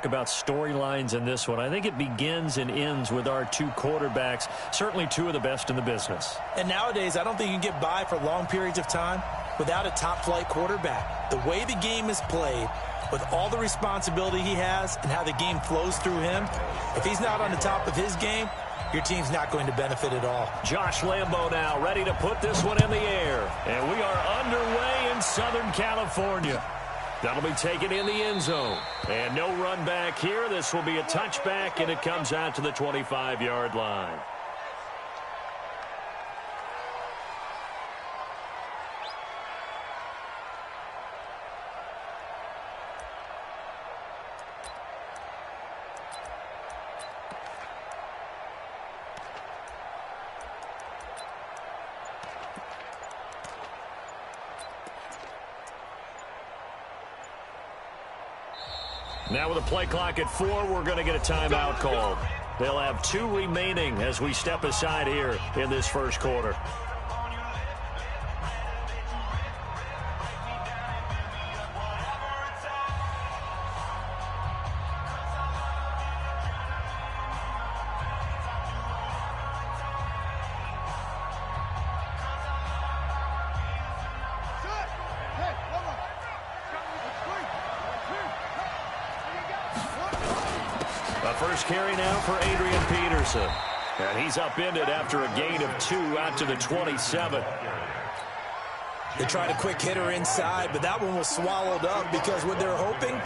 about storylines in this one. I think it begins and ends with our two quarterbacks, certainly two of the best in the business. And nowadays, I don't think you can get by for long periods of time without a top-flight quarterback. The way the game is played, with all the responsibility he has and how the game flows through him, if he's not on the top of his game, your team's not going to benefit at all. Josh Lambo now ready to put this one in the air. And we are underway in Southern California. That'll be taken in the end zone. And no run back here. This will be a touchback, and it comes out to the 25-yard line. Now with a play clock at 4, we're going to get a timeout called. They'll have 2 remaining as we step aside here in this first quarter. First carry now for Adrian Peterson. And he's upended after a gain of 2 out to the 27. They tried a quick hitter inside, but that one was swallowed up because what they're hoping,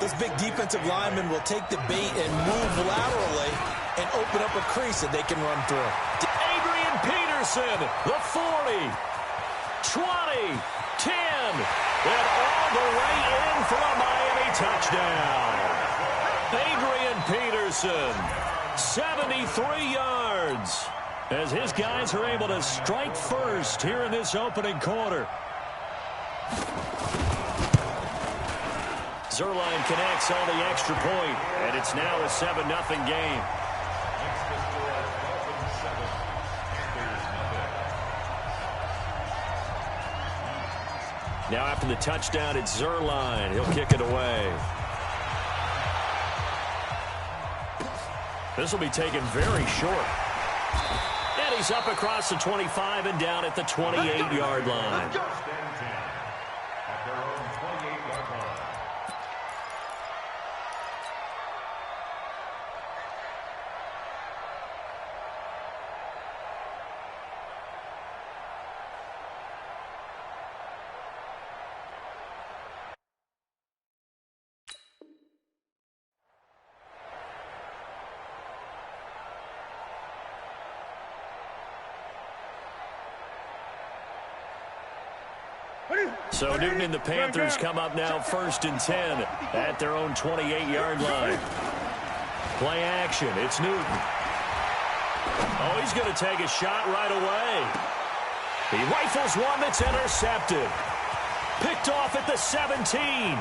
this big defensive lineman will take the bait and move laterally and open up a crease that they can run through. Adrian Peterson, the 40, 20, 10, and all the way in for a Miami touchdown. Adrian Peterson, 73 yards, as his guys are able to strike first here in this opening quarter. Zuerlein connects on the extra point, and it's now a 7-0 game. Now after the touchdown, it's Zuerlein. He'll kick it away. This will be taken very short. And he's up across the 25 and down at the 28-yard line. So Newton and the Panthers come up now 1st and 10 at their own 28-yard line. Play action. It's Newton. Oh, he's going to take a shot right away. He rifles one that's intercepted. Picked off at the 17.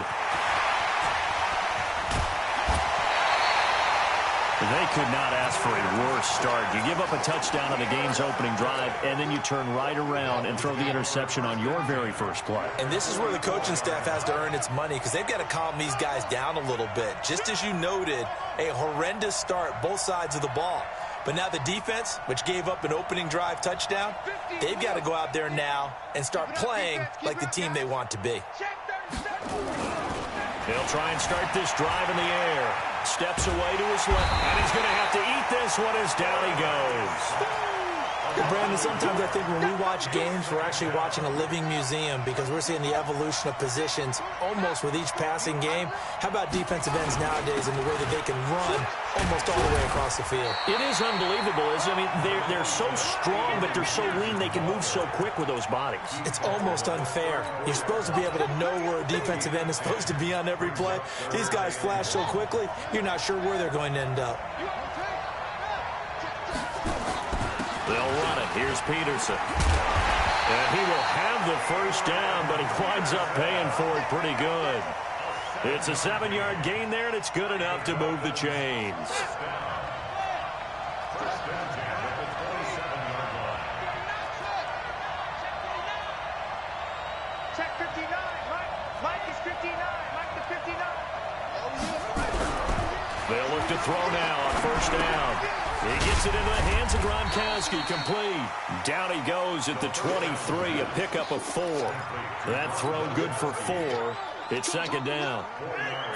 They could not ask for a worse start. You give up a touchdown on the game's opening drive, and then you turn right around and throw the interception on your very first play. And this is where the coaching staff has to earn its money because they've got to calm these guys down a little bit. Just as you noted, a horrendous start, both sides of the ball. But now the defense, which gave up an opening drive touchdown, they've got to go out there now and start playing like the team they want to be. He'll try and start this drive in the air. Steps away to his left, and he's going to have to eat this one as down he goes. Brandon, sometimes I think when we watch games, we're actually watching a living museum because we're seeing the evolution of positions almost with each passing game. How about defensive ends nowadays and the way that they can run almost all the way across the field? It is unbelievable, isn't it? I mean, they're so strong, but they're so lean, they can move so quick with those bodies. It's almost unfair. You're supposed to be able to know where a defensive end is supposed to be on every play. These guys flash so quickly, you're not sure where they're going to end up. They'll run it. Here's Peterson. And he will have the first down, but he winds up paying for it pretty good. It's a 7-yard gain there, and it's good enough to move the chains. Check 59. Mike is 59. Mike the 59. They'll look to throw now on first down. He gets it into the hands of Gronkowski, complete. Down he goes at the 23, a pickup of 4. That throw good for 4. It's second down.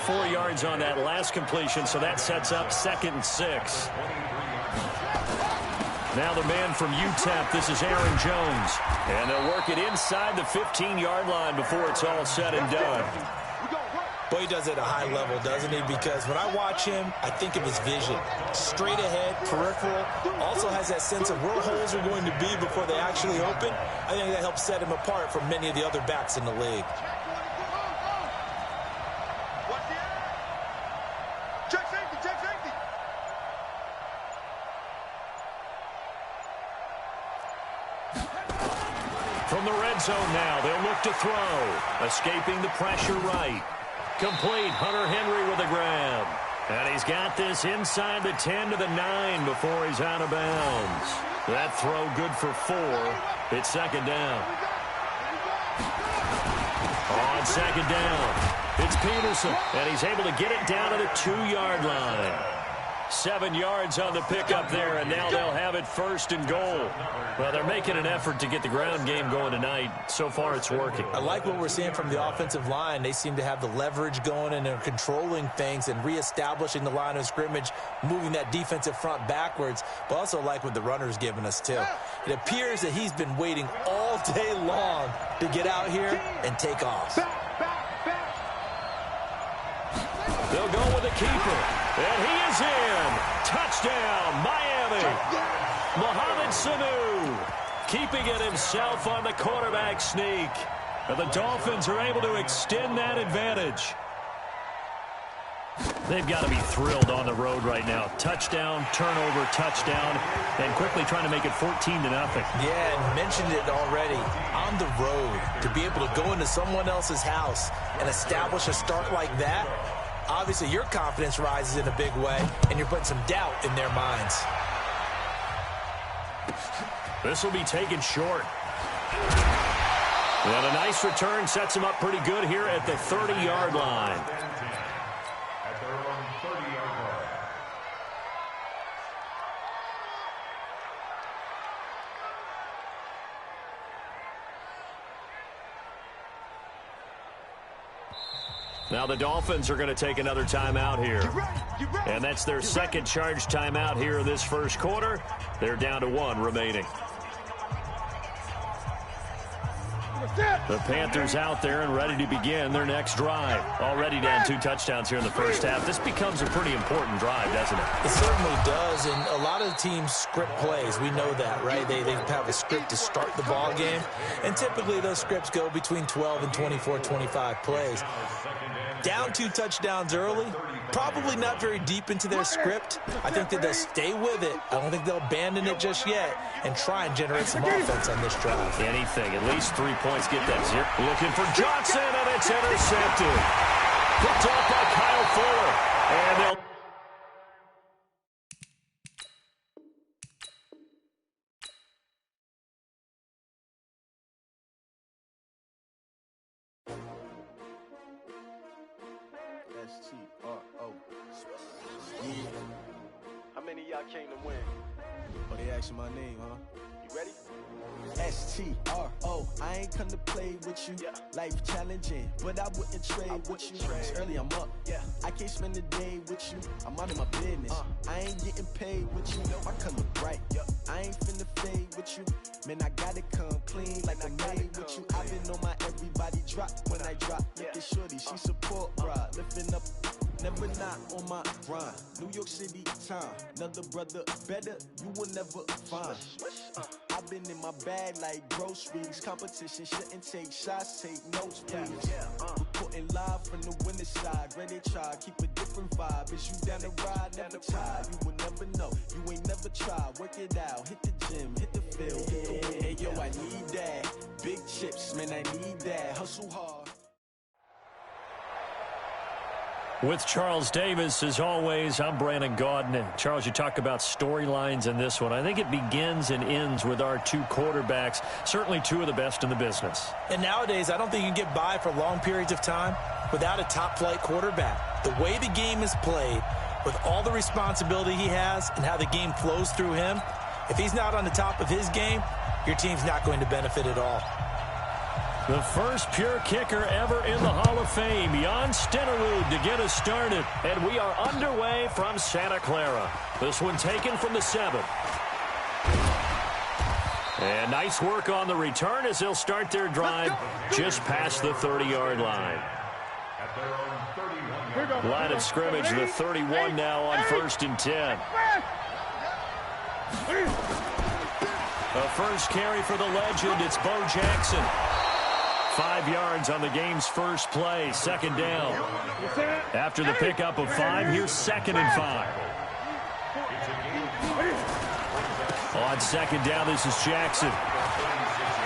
4 yards on that last completion, so that sets up 2nd and 6. Now the man from UTEP, this is Aaron Jones. And they'll work it inside the 15-yard line before it's all said and done. Boy, he does it at a high level, doesn't he? Because when I watch him, I think of his vision. Straight ahead, peripheral, also has that sense of where holes are going to be before they actually open. I think that helps set him apart from many of the other backs in the league. Check safety, check safety. From the red zone now, they'll look to throw. Escaping the pressure right. Complete. Hunter Henry with a grab. And he's got this inside the 10 to the 9 before he's out of bounds. That throw good for 4. It's second down. On second down, it's Peterson. And he's able to get it down to the 2-yard line. 7 yards on the pickup there, and now they'll have it 1st and goal. Well, they're making an effort to get the ground game going tonight. So far, it's working. I like what we're seeing from the offensive line. They seem to have the leverage going, and they're controlling things and reestablishing the line of scrimmage, moving that defensive front backwards, but also like what the runner's giving us, too. It appears that he's been waiting all day long to get out here and take off. They'll go with the keeper. And he is in. Touchdown, Miami. Mohamed Sanu keeping it himself on the quarterback sneak. And the Dolphins are able to extend that advantage. They've got to be thrilled on the road right now. Touchdown, turnover, touchdown, and quickly trying to make it 14-0. Yeah, and mentioned it already. On the road, to be able to go into someone else's house and establish a start like that, obviously your confidence rises in a big way, and you're putting some doubt in their minds. This will be taken short. And a nice return sets him up pretty good here at the 30-yard line. At their own 30-yard line. Now the Dolphins are going to take another timeout here. And that's their second charge timeout here in this first quarter. They're down to 1 remaining. The Panthers out there and ready to begin their next drive. Already down 2 touchdowns here in the first half. This becomes a pretty important drive, doesn't it? It certainly does, and a lot of teams script plays. We know that, right? They have a script to start the ball game, and typically those scripts go between 12 and 24, 25 plays. Down 2 touchdowns early, probably not very deep into their script. I think that they'll stay with it. I don't think they'll abandon it just yet and try and generate some offense on this drive. Anything, at least 3 points, get that 0. Looking for Johnson, and it's intercepted. Picked off by Kyle Fuller. And they'll... S-T-R-O. Yeah. How many of y'all came to win? Oh, they asking my name, huh? You ready? S-T-R-O. I ain't come to play with you. Yeah. Life challenging, but I wouldn't trade with you. It's early, I'm up. Yeah. I can't spend the day with you. I'm out of my business. I ain't getting paid with you. My color bright. I ain't finna fade with you. Man, I gotta come clean like I made with you. I've been on my everybody drop when I drop. Look at shorty, she support ride. Lifting up, never not on my grind. New York City time, another brother better, you will never find. I've been in my bag like groceries. Competition shouldn't take shots, take notes, please. Reporting live from the winning side. Ready to try, keep a different vibe. Is you down the ride, never tired. You will never know, you ain't never tried. Work it out, hit the gym, hit the field, hit the win. Hey yo, I need that. Big chips, man, I need that. Hustle hard. With Charles Davis, as always, I'm Brandon Gaudin. And Charles, you talk about storylines in this one. I think it begins and ends with our 2 quarterbacks, certainly 2 of the best in the business. And nowadays, I don't think you can get by for long periods of time without a top-flight quarterback. the way the game is played, with all the responsibility he has and how the game flows through him, if he's not on the top of his game, your team's not going to benefit at all. The first pure kicker ever in the Hall of Fame, Jan Stenerud, to get us started. And we are underway from Santa Clara. This one taken from the 7. And nice work on the return as they'll start their drive just past the 30-yard line. Line of scrimmage, the 31 now on 1st and 10. A first carry for the legend, it's Bo Jackson. 5 yards on the game's first play, 2nd down. After the pickup of 5, here's 2nd and 5. On 2nd down, this is Jackson.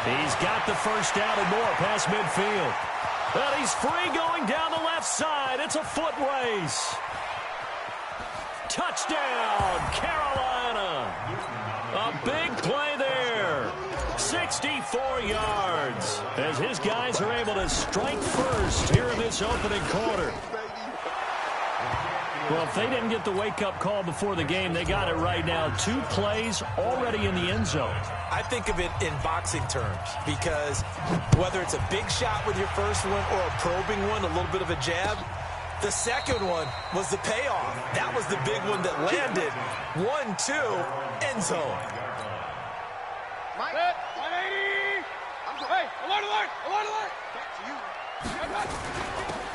He's got the first down and more past midfield. But he's free going down the left side. It's a foot race. Touchdown, Carolina. A big play there. 64 yards as his guys are able to strike first here in this opening quarter. Well, if they didn't get the wake-up call before the game, they got it right now. 2 plays already in the end zone. I think of it in boxing terms because whether it's a big shot with your first one or a probing one, a little bit of a jab, the second one was the payoff. That was the big one that landed. 1-2, end zone. Mike, 180. Hey, alert. Back to you.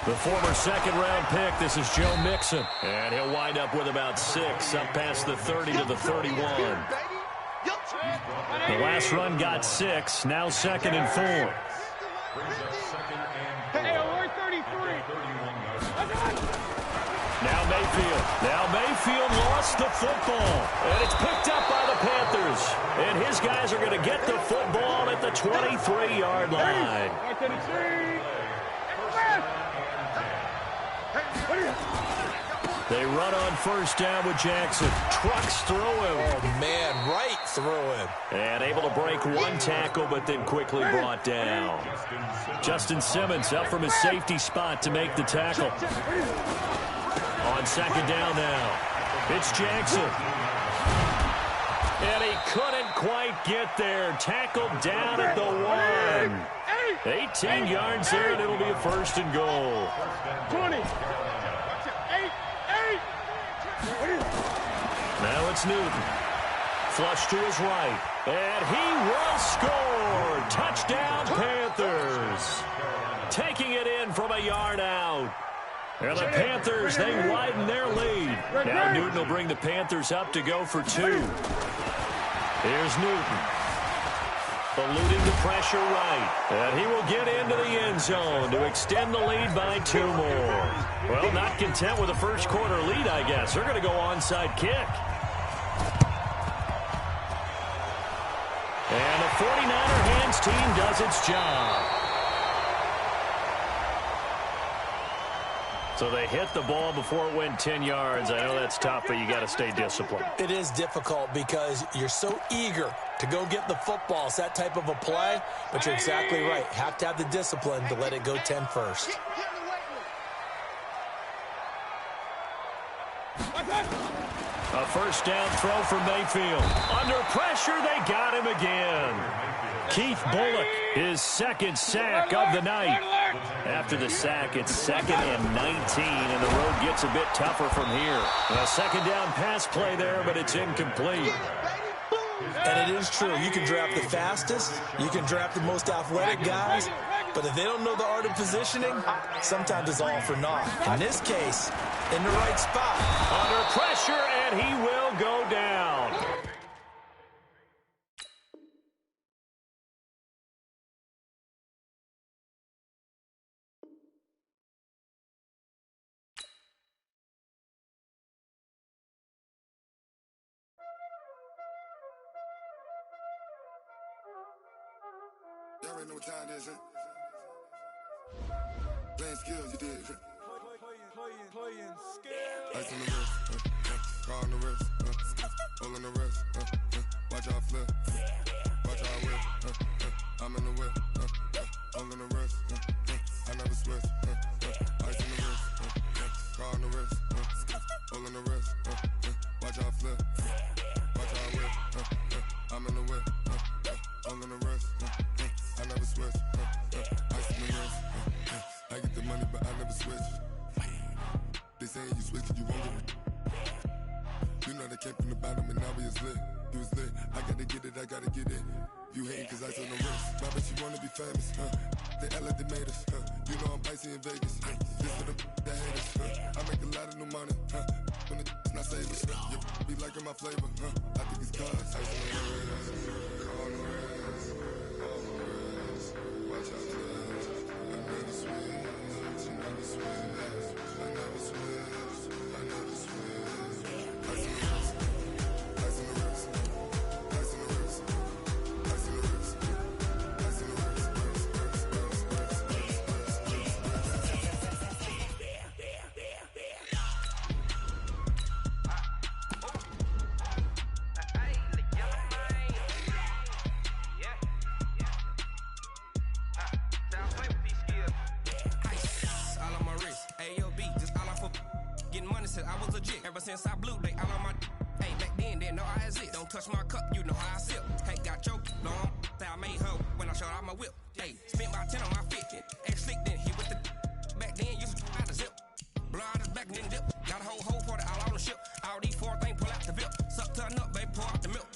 The former 2nd-round pick, this is Joe Mixon. And he'll wind up with about 6, up past the 30 to the 31. The last run got 6, now 2nd and 4. Hey, alert 33. Now Mayfield lost the football. And it's picked up by the Panthers. And his guys are going to get the football at the 23-yard line. They run on 1st down with Jackson. Trucks through him. Oh, man, right through him. And able to break 1 tackle, but then quickly brought down. Justin Simmons up from his safety spot to make the tackle. On 2nd down now, it's Jackson. And he couldn't quite get there. Tackled down at the 1. 18 yards there, and it'll be a 1st and goal. 20. Now it's Newton. Flush to his right. And he will score. Touchdown, Panthers. Taking it in from a yard out. And the Panthers, they widen their lead. Now Newton will bring the Panthers up to go for 2. Here's Newton. Eluding the pressure right. And he will get into the end zone to extend the lead by 2 more. Well, not content with a first quarter lead, I guess. They're going to go onside kick. And the 49er hands team does its job. So they hit the ball before it went 10 yards. I know that's tough, but you got to stay disciplined. It is difficult because you're so eager to go get the football. It's that type of a play, but you're exactly right. Have to have the discipline to let it go 10 first. A first down throw for Mayfield. Under pressure, they got him again. Keith Bullock, his 2nd sack of the night. After the sack, it's 2nd and 19, and the road gets a bit tougher from here. A 2nd down pass play there, but it's incomplete. And it is true. You can draft the fastest. You can draft the most athletic guys. But if they don't know the art of positioning, sometimes it's all for naught. In this case, in the right spot. Under pressure, and he will go down. Y'all already know what time it is, huh? Playing skills, you did. Playing skills. Ice on the wrist, car on the wrist, hole on the wrist, watch out flip, watch out whip, I'm in the whip, hole on the wrist, I never switch, ice on the wrist, car car on the wrist, all on the wrist, watch out flip, watch out whip, I'm in the whip, all on the wrist, I never switch, ice in the wrist, I get the money but I never switch. They saying you switch and you won't get it. You know they came from the bottom and now we is lit. You was lit, I gotta get it, I gotta get it. You hate cause ice on the wrist. My bitch, you wanna be famous, They LA, they made us, You know I'm icy in Vegas, This for the that hate us, I make a lot of new money, When it's not savers, You be liking my flavor, I think it's cause ice on the wrist, on the wrist, on the wrist. Watch out, cause I never switch, I never switch, I never switch, I never switch. Ice on the wrist, ice on the wrist, ice on the wrist, ice on the wrist, ice on the wrist. I was legit. Ever since I blew, they all on my hey, back then, didn't know I exist. Don't touch my cup, you know how I sip. Hey, got choked, long, that I made her when I showed out my whip. Hey, spent about 10 on my 50. Ex-slick, then hit with the back then, used to out the zip. Blow out his back and then dip. Got a whole party all on the ship. All these 4 things, pull out the VIP. Suck to a nut, baby, pour out the milk.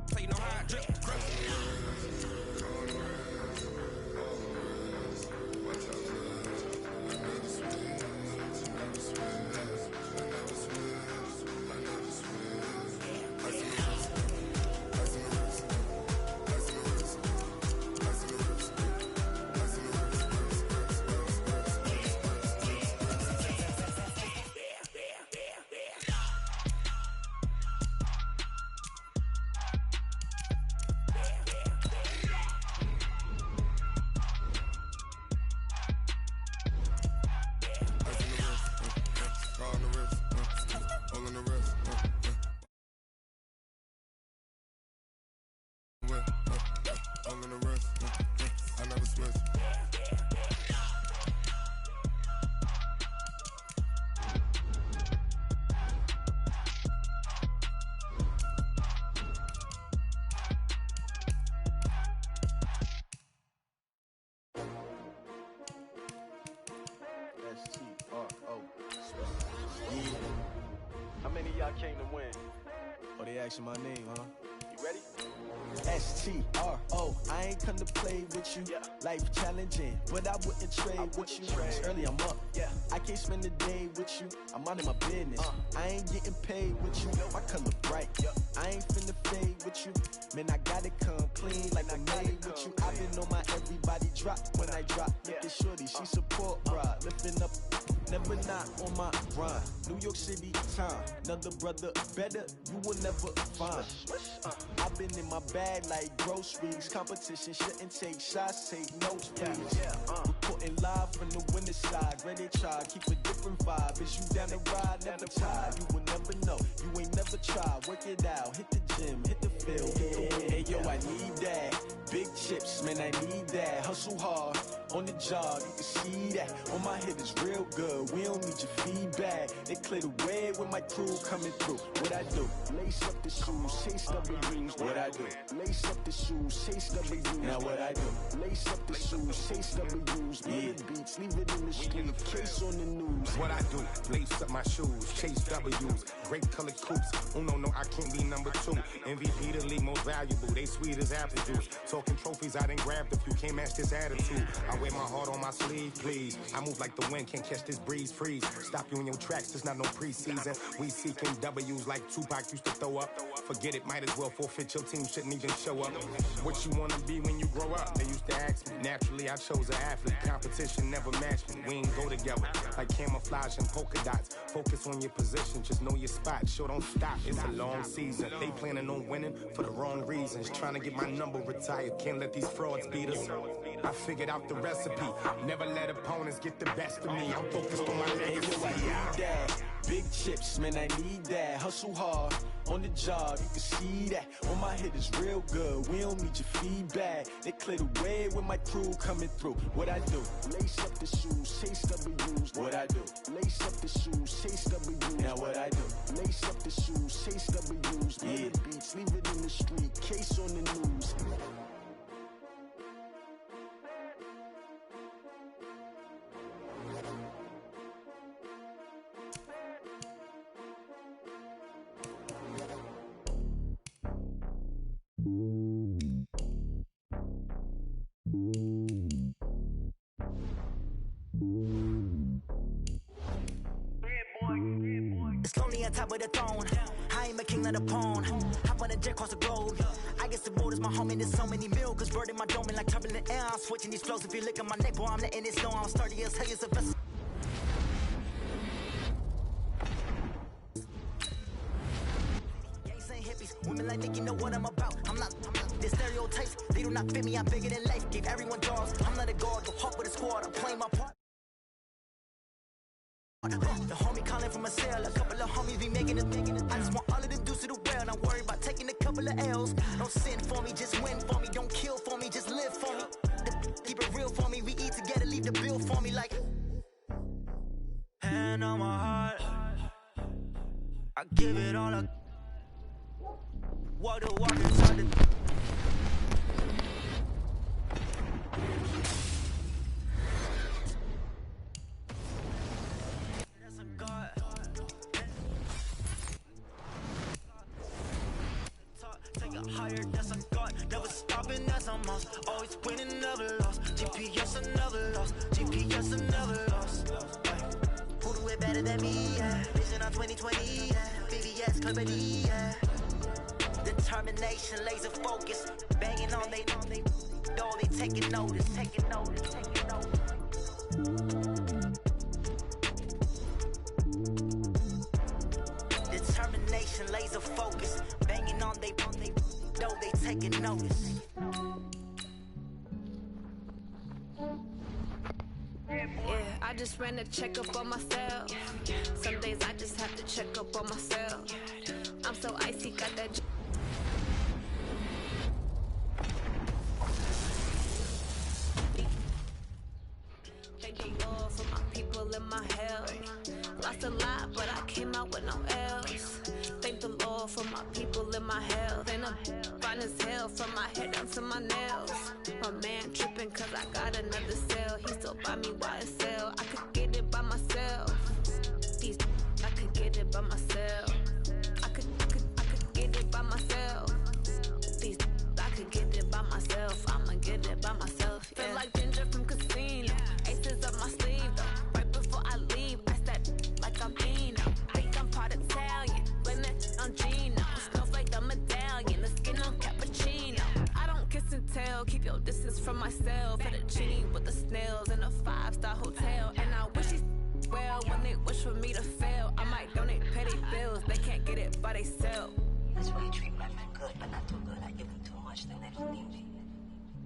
So you know how I drip. Crap. How many of y'all came to win? Oh, they asking my name, huh? You ready? S-T-R-O, I ain't come to play with you. Life challenging, but I wouldn't trade with you. It's early, I'm up. I can't spend the day with you. I'm out of my business. I ain't getting paid with you. My color bright. I ain't finna fade with you. Man, I gotta come clean like I made with you. I've been on my everybody drop when I drop. Look at shorty, she support ride. Lifting up, never not on my grind. New York City time, another brother better you will never find. I've been in my bag like groceries. Competition shouldn't take shots, take notes, please. Reporting live from the winter side. Ready to try, keep a different vibe. Is you down the ride, never tired. You will never know, you ain't never tried. Work it out, hit the gym, hit the field, hit the wind. Hey yo, I need that. Big chips, man, I need that. Hustle hard, on the job, you can see that. On my head is real good, we don't need your feedback. They clear the way when my crew coming through. What I do? Lace up the shoes, chase W's. What I do? Lace up the shoes, chase W's. Now what I do? Lace up the shoes, chase W's. Million beats, leave it in the street, case on the news. What I do? Lace up my shoes, chase W's. Great colored coops. Oh no, I can't be number 2. MVP the league most valuable. They sweet as apple juice. Talking trophies, I done grabbed a few. Can't match this attitude. I wear my heart on my sleeve, please. I move like the wind, can't catch this breeze, freeze. Stop you in your tracks, there's not no preseason. We seeking W's like Tupac used to throw up. Forget it, might as well forfeit. Your team shouldn't even show up. What you wanna be when you grow up? They used to ask me. Naturally, I chose an athlete. Competition never matched me. We ain't go together like camouflage and polka dots. Focus on your position, just know your spot. Sure, don't stop. It's a long season. They planning on winning for the wrong reasons. Trying to get my number retired. Can't let these frauds beat us. I figured out the recipe. Never let opponents get the best of me. I'm focused on my legacy. I need that. Big chips, man, I need that. Hustle hard on the job, you can see that. On my head is real good, we don't need your feedback. They clear the way with my crew coming through. What I do? Lace up the shoes, chase W's. What I do? Lace up the shoes, chase W's. Now what I do? Lace up the shoes, chase W's. Yeah, beats, leave it in the street, case on the news. It's lonely on top of the throne. I ain't a king of the pawn. Hop on a jet across the globe. I guess the world is my home and there's so many milkers. Bird in my dome and like turbulent air. I'm switching these flows. If you look at my neck, boy, I'm letting it snow. I'm sturdy as hell as a vessel. Gangs ain't hippies. Women like think you know what I'm about. I'm not the stereotypes. They do not fit me. I'm bigger than life. Gave everyone jaws. I'm not a guard. Go hawk with a squad. I'm playing my part. The homie calling from a cell, a couple of homies be making it. I just want all of them dudes to the well. Not worry about taking a couple of L's. Don't sin for me, just win for me. Don't kill for me, just live for me. Keep it real for me. We eat together, leave the bill for me like. Hand on my heart, I give it all up. Walk the walk inside the. Higher, that's a god, never stopping, that's a must. Always winning, never lost. GPS, I never lost. GPS, I never lost. Who do it better than me? Yeah. Vision on 2020. Yeah. VVS, company. Yeah. Determination, laser focus. Banging on they door, they taking notice. Taking notice, taking notice. Determination, laser focus. Banging on they know they taking notice. Yeah, I just ran a checkup on myself. Some days I just have to check up on myself. I'm so icy, got that. Thank the Lord for my people and my health. Lost a lot, but I came out with no else. Thank the Lord for my people and my health. And I'm fine as hell from my head down to my nails. My man tripping cause I got another cell. He still buy me YSL. I could get it by myself. I could get it by myself. I could get it by myself. I could get it by myself. I'ma get it by myself. Yeah. Feel like Ginger from Casino. Aces up my sleeve though. Right before I leave, I step like I'm Dino. Think I'm part Italian. Blame it on Gino. Snowflake the medallion. The skin on cappuccino. I don't kiss and tell. Keep your distance from myself. Fettuccine with the snails in a 5-star hotel. And I wish these well when they wish for me to fail. I might donate petty bills. They can't get it by themselves. That's why you treat black men good, but not too good. I give them too much, then they don't need me.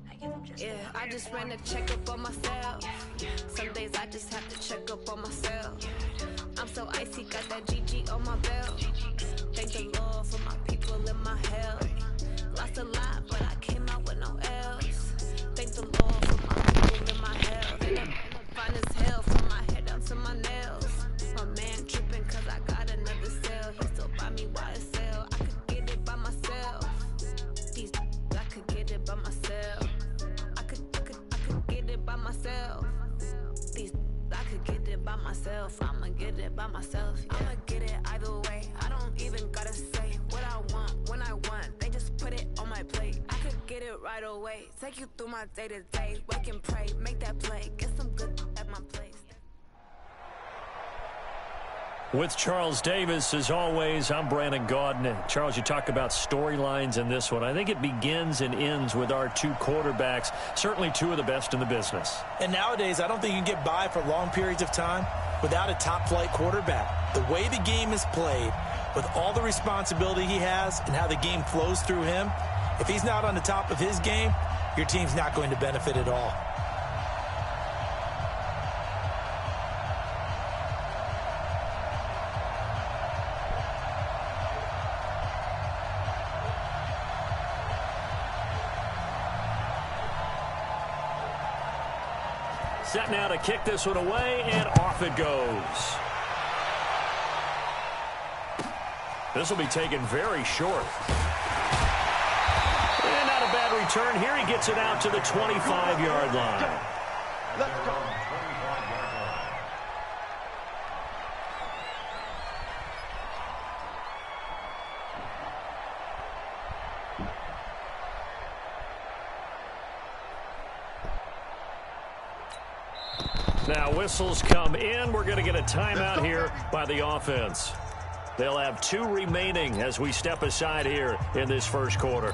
I give them just yeah, I just ran a checkup on myself. Some days I just have to check up on myself. I'm so icy, got that GG on my belt. Thank the Lord for my people and my health. Lost a lot, but I came out with no else. Thank the Lord for my people and my health. And I'm fine as hell from my head down to my nails. My man tripping cause I got another cell. He still buy me YSL. I could get it by myself. I could get it by myself. I could get it by myself. I could get it by myself. I'ma get it by myself. Yeah. I'ma get it either way. I don't even gotta say what I want when I want. They just put it on my plate. I could get it right away. Take you through my day to day. Wake and pray, make that play. Get some good at my place. With Charles Davis, as always, I'm Brandon Gaudin. Charles, you talk about storylines in this one. I think it begins and ends with our two quarterbacks, certainly two of the best in the business. And nowadays, I don't think you can get by for long periods of time without a top-flight quarterback. The way the game is played, with all the responsibility he has and how the game flows through him, if he's not on the top of his game, your team's not going to benefit at all. Set now to kick this one away, and off it goes. This will be taken very short. And not a bad return here. He gets it out to the 25-yard line. Let's go. Now whistles come in. We're going to get a timeout here by the offense. They'll have 2 remaining as we step aside here in this first quarter.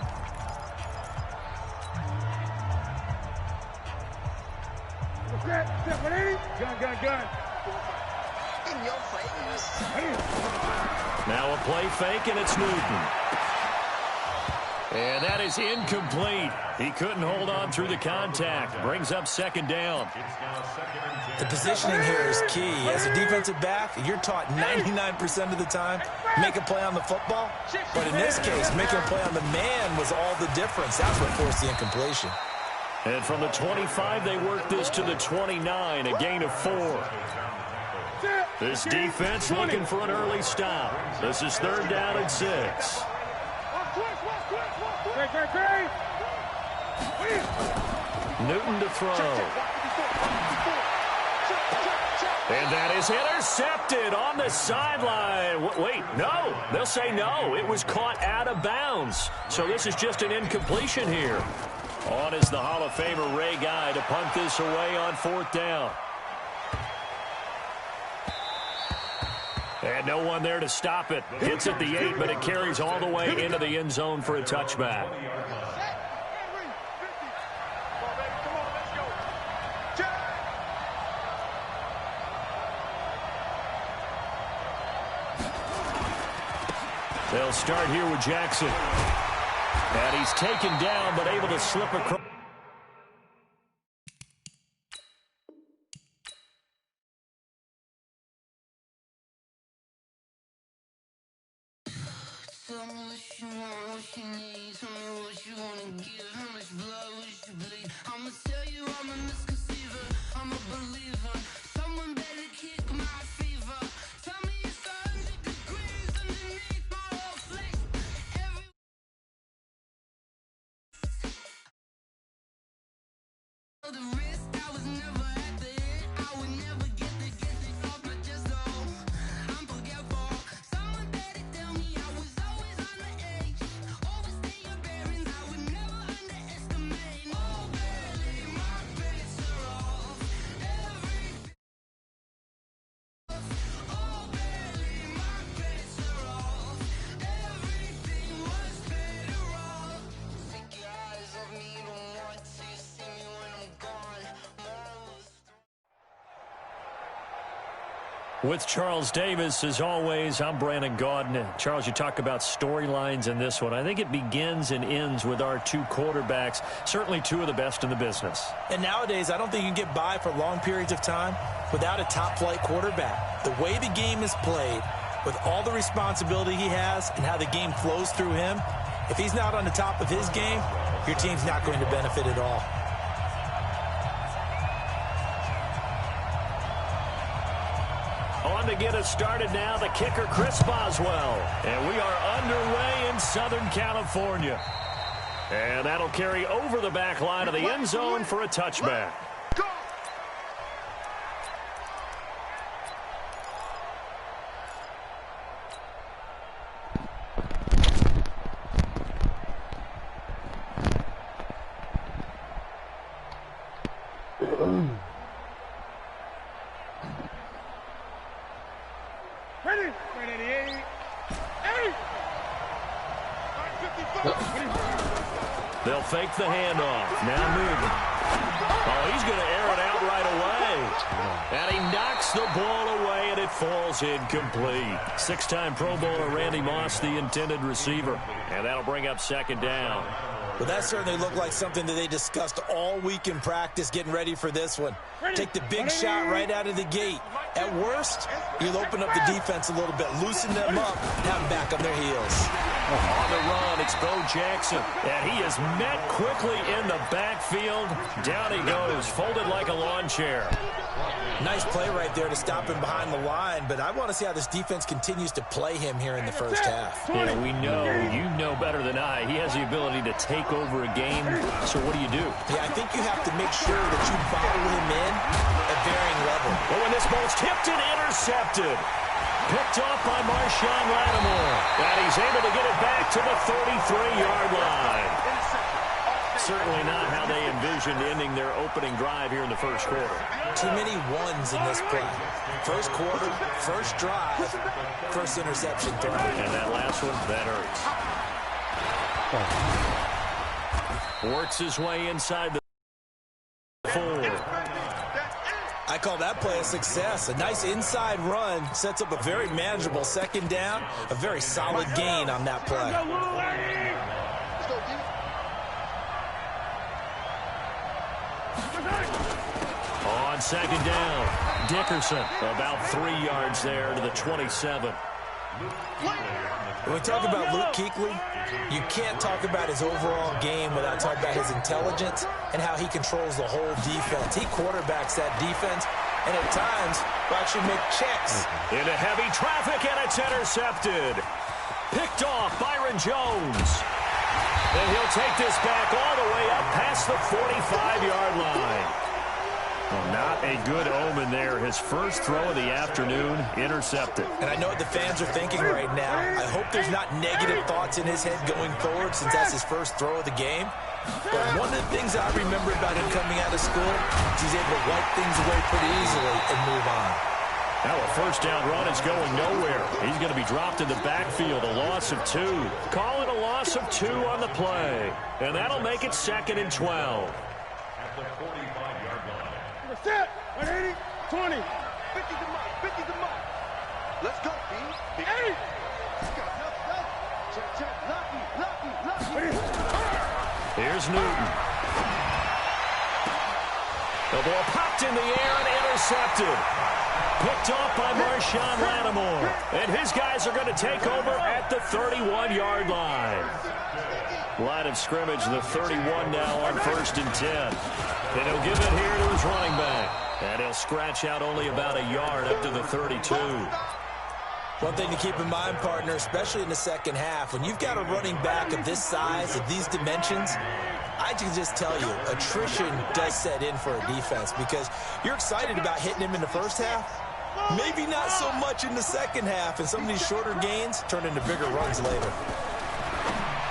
Gun. In your face. Now a play fake, and it's Newton. And that is incomplete. He couldn't hold on through the contact. Brings up second down. The positioning here is key. As a defensive back, you're taught 99% of the time, make a play on the football. But in this case, making a play on the man was all the difference. That's what forced the incompletion. And from the 25, they work this to the 29, a gain of 4. This defense looking for an early stop. This is 3rd down and 6. Newton to throw. And that is intercepted on the sideline. Wait, no. They'll say no. It was caught out of bounds. So this is just an incompletion here. On is the Hall of Famer Ray Guy to punt this away on 4th down. And no one there to stop it. Hits at the 8, but it carries all the way into the end zone for a touchback. They'll start here with Jackson. And he's taken down, but able to slip across. Tell me what you want, what you need. Tell me what you want to give. How much blood would you bleed? I'ma tell you I'm a misconceiver. I'm a believer. Someone better kick my fever. Tell me it's 100 degrees underneath my whole flesh. The risk, I was never at the end. I would never get this off my chest, though. I'm forgetful. Someone better tell me I was always on the edge. Overstay your bearings, I would never underestimate. Oh, barely, my bets are off. Everything. Oh, barely, my bets are off. Everything was better off. Take your eyes off me, don't want to see me when I'm gone. With Charles Davis, as always, I'm Brandon Gaudin. Charles, you talk about storylines in this one. I think it begins and ends with our 2 quarterbacks, certainly 2 of the best in the business. And nowadays, I don't think you can get by for long periods of time without a top-flight quarterback. The way the game is played, with all the responsibility he has and how the game flows through him, if he's not on the top of his game, your team's not going to benefit at all. On to get us started now, the kicker, Chris Boswell. And we are underway in Southern California. And that'll carry over the back line of the end zone for a touchback. Ready? 88. 80. They'll fake the handoff. Now Newton. Oh, he's going to air it out right away. And he knocks the ball away, and it falls incomplete. 6-time Pro Bowler Randy Moss, the intended receiver. And that'll bring up second down. Well, that certainly looked like something that they discussed all week in practice getting ready for this one. Take the big shot right out of the gate. At worst, you'll open up the defense a little bit, loosen them up, have them back on their heels. On the run, it's Bo Jackson. And he is met quickly in the backfield. Down he goes, folded like a lawn chair. Nice play right there to stop him behind the line, but I want to see how this defense continues to play him here in the first half. Yeah, we know, you know better than I, he has the ability to take over a game. So what do you do? Yeah, I think you have to make sure that you bottle him in at varying level. Oh, and this ball's tipped and intercepted. Picked off by Marshawn Lattimore. And he's able to get it back to the 33-yard line. Certainly not how they envisioned ending their opening drive here in the first quarter. Too many ones in this play. First quarter, first drive, first interception throw. And that last one, that hurts. Works his way inside the 4. I call that play a success. A nice inside run sets up a very manageable second down, a very solid gain on that play. On second down, Dickerson about 3 yards there to the 27. When we talk about Luke Kuechly, you can't talk about his overall game without talking about his intelligence and how he controls the whole defense. He quarterbacks that defense, and at times will actually make checks. Into heavy traffic, and it's intercepted. Picked off Byron Jones. And he'll take this back all the way up past the 45-yard line. Well, not a good omen there. His first throw of the afternoon, intercepted. And I know what the fans are thinking right now. I hope there's not negative thoughts in his head going forward since that's his first throw of the game. But one of the things I remember about him coming out of school is he's able to wipe things away pretty easily and move on. Now a first down run is going nowhere. He's going to be dropped in the backfield, a loss of 2. Call it a loss of 2 on the play. And that'll make it 2nd and 12. At the 45-yard line. Set. 180, 20. 50 to mark. 50 to mark. Let's go, B. 80. Check, check. Lucky. Here's Newton. The ball popped in the air and intercepted. Picked off by Marshawn Lattimore. And his guys are going to take over at the 31-yard line. Line of scrimmage, the 31 now on 1st and 10. And he'll give it here to his running back. And he'll scratch out only about a yard up to the 32. One thing to keep in mind, partner, especially in the second half, when you've got a running back of this size, of these dimensions, I can just tell you, attrition does set in for a defense because you're excited about hitting him in the first half. Maybe not so much in the second half, and some of these shorter gains turn into bigger runs later.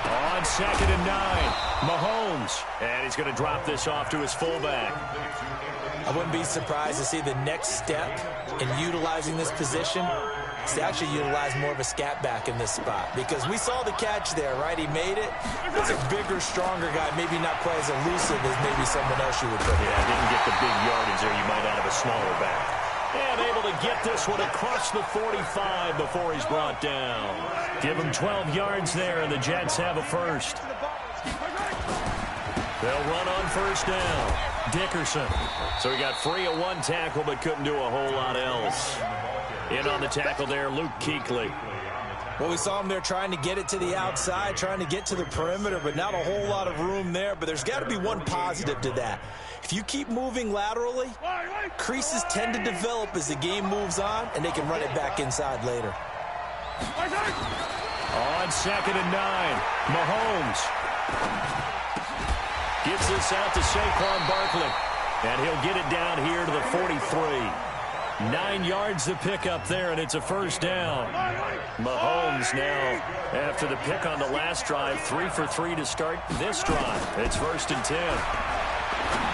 On 2nd and 9, Mahomes. And he's going to drop this off to his fullback. I wouldn't be surprised to see the next step in utilizing this position is to actually utilize more of a scat back in this spot. Because we saw the catch there, right? He made it. It's a bigger, stronger guy, maybe not quite as elusive as maybe someone else you would put. Yeah, didn't get the big yardage there you might out of a smaller back. And able to get this one across the 45 before he's brought down. Give him 12 yards there, and the Jets have a first. They'll run on first down. Dickerson. So he got free of 1 tackle, but couldn't do a whole lot else. In on the tackle there, Luke Kuechly. Well, we saw him there trying to get it to the outside, trying to get to the perimeter, but not a whole lot of room there. But there's got to be one positive to that. If you keep moving laterally, creases tend to develop as the game moves on, and they can run it back inside later. On 2nd and 9, Mahomes gets this out to Saquon Barkley, and he'll get it down here to the 43. 9 yards to pick up there, and it's a first down. Mahomes now, after the pick on the last drive, 3 for 3 to start this drive. It's 1st and 10.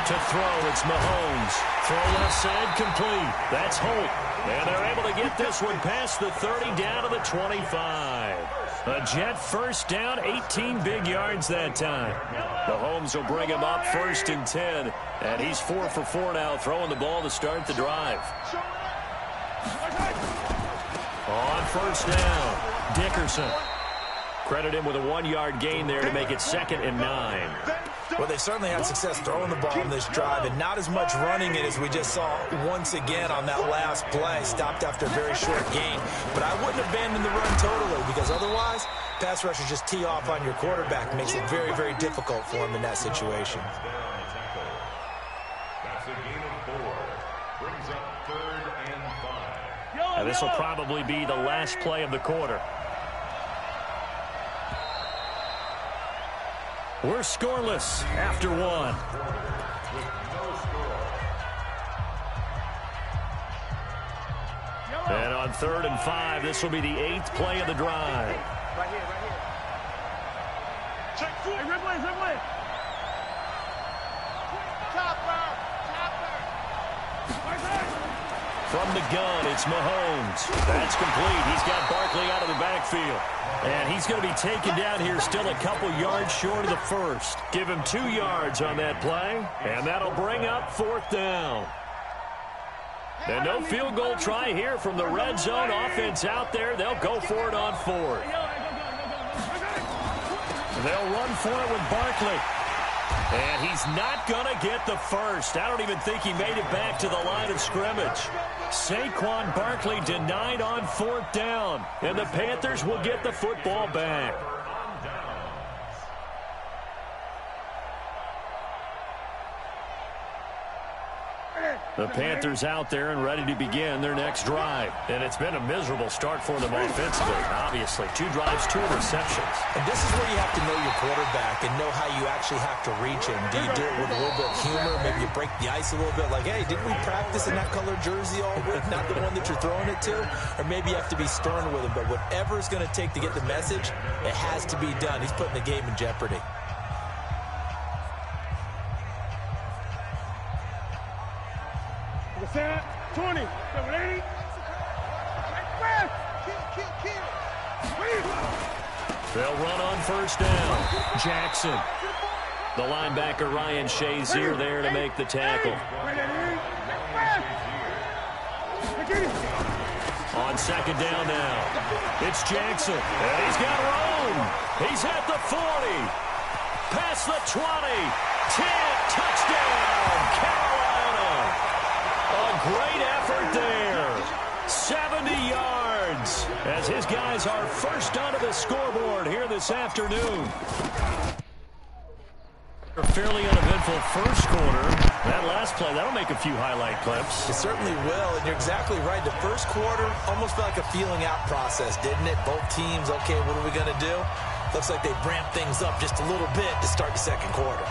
To throw, it's Mahomes. Throw left side, complete. That's Holt. And they're able to get this one past the 30 down to the 25. A Jet first down, 18 big yards that time. Mahomes will bring him up 1st and 10. And he's 4 for 4 now, throwing the ball to start the drive. On first down, Dickerson. Credit him with a 1-yard gain there to make it 2nd and 9. Well, they certainly had success throwing the ball in this drive, and not as much running it as we just saw once again on that last play. Stopped after a very short gain. But I wouldn't abandon the run totally, because otherwise, pass rushers just tee off on your quarterback. Makes it very, very difficult for him in that situation. That's a gain of 4. Brings up 3rd and 5. And this will probably be the last play of the quarter. We're scoreless after 1. With no score. And on 3rd and 5, this will be the 8th play of the drive. Right here. Check 4. Hey, Ripley. Chopper. From the gun, it's Mahomes. That's complete. He's got Barkley out of the backfield. And he's going to be taken down here still a couple yards short of the first. Give him 2 yards on that play, and that'll bring up 4th down. And no field goal try here from the red zone offense out there. They'll go for it on 4th. They'll run for it with Barkley. And he's not going to get the first. I don't even think he made it back to the line of scrimmage. Saquon Barkley denied on 4th down. And the Panthers will get the football back. The Panthers out there and ready to begin their next drive. And it's been a miserable start for them offensively. Obviously, 2 drives, 2 interceptions. And this is where you have to know your quarterback and know how you actually have to reach him. Do you do it with a little bit of humor? Maybe you break the ice a little bit like, hey, didn't we practice in that color jersey all week? Not the one that you're throwing it to? Or maybe you have to be stern with him. But whatever it's going to take to get the message, it has to be done. He's putting the game in jeopardy. Set 20. 80. They'll run on 1st down. Jackson. The linebacker Ryan Shazier there to make the tackle. On 2nd down now. It's Jackson. And he's got room. He's at the 40. Past the 20. 10. Touchdown. Carolina. A great effort there. 70 yards as his guys are first onto the scoreboard here this afternoon. A fairly uneventful first quarter. That last play, that'll make a few highlight clips. It certainly will, and you're exactly right. The first quarter almost felt like a feeling out process, didn't it? Both teams, okay, what are we going to do? Looks like they ramped things up just a little bit to start the second quarter.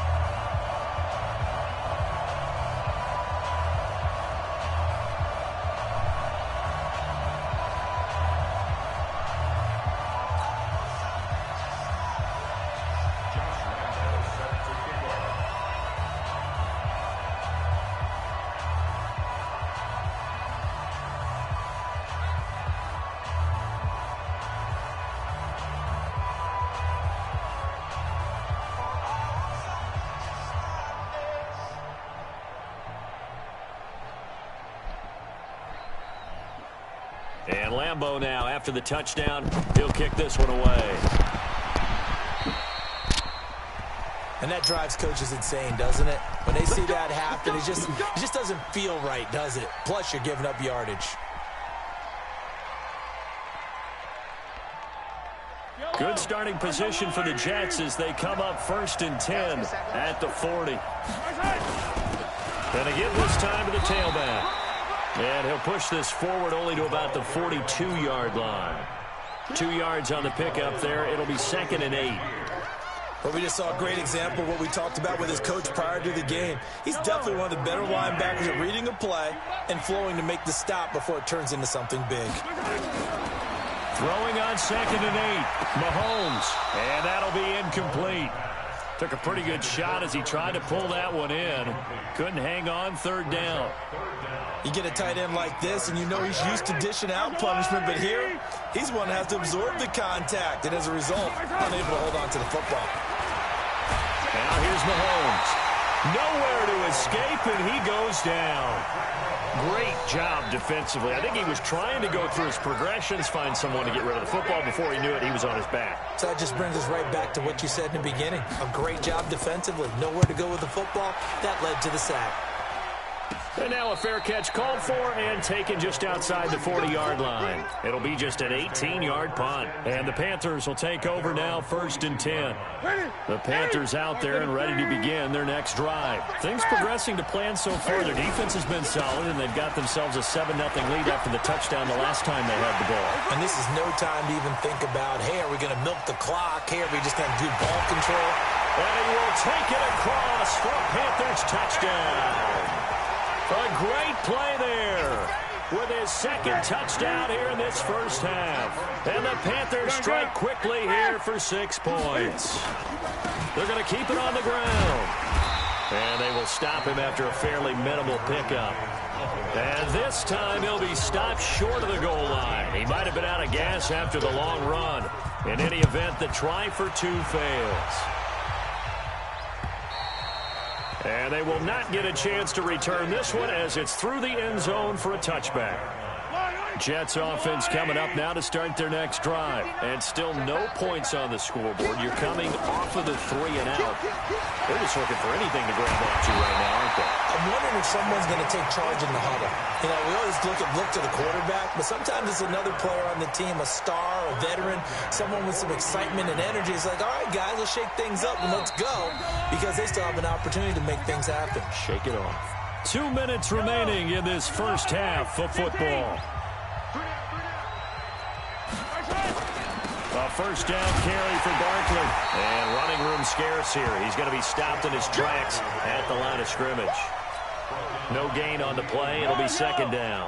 And Lambeau now, after the touchdown, he'll kick this one away. And that drives coaches insane, doesn't it? When they see that happen, it just doesn't feel right, does it? Plus, you're giving up yardage. Good starting position for the Jets as they come up 1st and 10 at the 40. And again this time to the tailback. And he'll push this forward only to about the 42-yard line. 2 yards on the pickup there. It'll be 2nd and 8. Well, we just saw a great example of what we talked about with his coach prior to the game. He's definitely one of the better linebackers at reading a play and flowing to make the stop before it turns into something big. Throwing on 2nd and 8. Mahomes. And that'll be incomplete. Took a pretty good shot as he tried to pull that one in. Couldn't hang on 3rd down. You get a tight end like this, and you know he's used to dishing out punishment, but here, he's one that has to absorb the contact, and as a result, unable to hold on to the football. Now here's Mahomes. Nowhere to escape, and he goes down. Great job defensively. I think he was trying to go through his progressions, find someone to get rid of the football. Before he knew it, he was on his back. So that just brings us right back to what you said in the beginning. A great job defensively. Nowhere to go with the football. That led to the sack. And now a fair catch called for and taken just outside the 40-yard line. It'll be just an 18-yard punt. And the Panthers will take over now, 1st and 10. The Panthers out there and ready to begin their next drive. Things progressing to plan so far. Their defense has been solid, and they've got themselves a 7-0 lead after the touchdown the last time they had the ball. And this is no time to even think about, hey, are we going to milk the clock? Hey, are we just going to do ball control? And he will take it across for a Panthers touchdown. A great play there with his second touchdown here in this first half. And the Panthers strike quickly here for 6 points. They're going to keep it on the ground. And they will stop him after a fairly minimal pickup. And this time he'll be stopped short of the goal line. He might have been out of gas after the long run. In any event, the try for 2 fails. And they will not get a chance to return this one as it's through the end zone for a touchback. Jets offense coming up now to start their next drive. And still no points on the scoreboard. You're coming off of the 3 and out. They're just looking for anything to grab onto right now, aren't they? I'm wondering if someone's going to take charge in the huddle. You know, we always look to the quarterback, but sometimes it's another player on the team, a star, a veteran, someone with some excitement and energy. It's like, all right, guys, let's shake things up and let's go, because they still have an opportunity to make things happen. Shake it off. 2 minutes remaining in this first half of football. A first down carry for Barkley. And running room scarce here. He's going to be stopped in his tracks at the line of scrimmage. No gain on the play. It'll be second down.